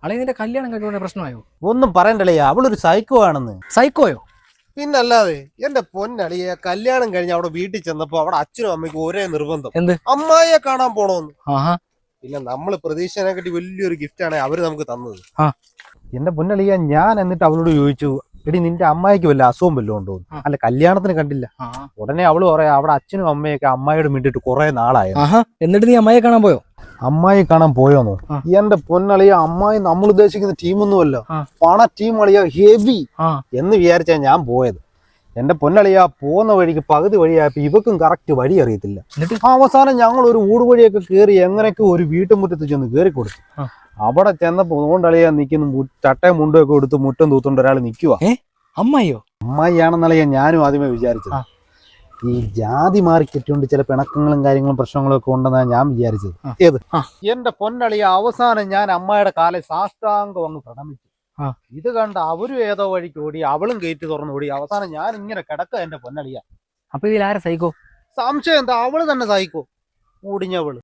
അളിയനിന്റെ കല്യാണം കഴിക്കുന്ന പ്രശ്നമായോ? ഒന്നും പറയണ്ടല്ലേ, അവളൊരു സൈക്കോ ആണെന്ന്. സൈക്കോയോ? പിന്നല്ലാതെ എന്റെ പൊന്നളിയെ കല്യാണം കഴിഞ്ഞ് അവിടെ വീട്ടിൽ ചെന്നപ്പോ അവിടെ അച്ഛനും അമ്മയ്ക്കും ഒരേ നിർബന്ധം, എന്ത്? അമ്മായിയെ കാണാൻ പോണോന്ന്. ആഹാ. പിന്നെ നമ്മള് പ്രതീക്ഷനെക്കാട്ടി വലിയൊരു ഗിഫ്റ്റ് ആണ് അവര് നമുക്ക് തന്നത്. എന്റെ പൊന്നളിയ, ഞാൻ എന്നിട്ട് അവളോട് ചോദിച്ചു, എടി നിന്റെ അമ്മായിക്ക് വല്ല അസുഖം വല്ലതും ഉണ്ടോ? അല്ല, കല്യാണത്തിന് കണ്ടില്ല. ഉടനെ അവള് പറയാ അവിടെ അച്ഛനും അമ്മയൊക്കെ അമ്മായിയോട് മിണ്ടിട്ട് കുറെ നാളായി. എന്നിട്ട് നീ അമ്മായിയെ കാണാൻ പോയോ? അമ്മായി കാണാൻ പോയോന്നോ? എന്റെ പൊന്നളിയ, അമ്മായി നമ്മൾ ഉദ്ദേശിക്കുന്ന ടീമൊന്നുമല്ല, പണ ടീം അളിയ, ഹെവി എന്ന് വിചാരിച്ചാ ഞാൻ പോയത്. എന്റെ പൊന്നളിയ, പോകുന്ന വഴിക്ക് പകുതി വഴിയായപ്പോ ഇവക്കും കറക്റ്റ് വഴി അറിയത്തില്ല. അവസാനം ഞങ്ങൾ ഒരു ഊടുവഴിയൊക്കെ കയറി എങ്ങനെയൊക്കെ ഒരു വീട്ടുമുറ്റത്ത് ചെന്ന് കയറി കൊടുത്തു. അവിടെ ചെന്നപ്പോ അതുകൊണ്ടളിയാ നിൽക്കുന്നു, ചട്ടയും മുണ്ടൊക്കെ എടുത്ത് മുറ്റം തൂത്തോണ്ട് ഒരാൾ നിൽക്കുക. അമ്മായിയോ? അമ്മായിയാണെന്നളിയാ ഞാനും ആദ്യമേ വിചാരിച്ചത്. ഈ ജാതി മാറി കെട്ടിയോണ്ട് ചില പിണക്കങ്ങളും കാര്യങ്ങളും പ്രശ്നങ്ങളും ഒക്കെ ഉണ്ടെന്നാണ് ഞാൻ വിചാരിച്ചത്. ഏത് എന്റെ പൊന്നളിയ, അവസാനം ഞാൻ അമ്മായിയുടെ കാലെ സാഷ്ടാംഗം അങ്ങ് പ്രണമിച്ചു. ഇത് കണ്ട അവരും ഏതോ വഴിക്ക് ഓടി, അവളും ഗേറ്റ് തുറന്നു ഓടി. അവസാനം ഞാൻ ഇങ്ങനെ കിടക്ക എന്റെ പൊന്നളിയ. അപ്പൊ ഇതിലാരെ സൈക്കോ? സംശയം എന്താ, അവള് തന്നെ സഹിക്കോ, ഓടിഞ്ഞവള്.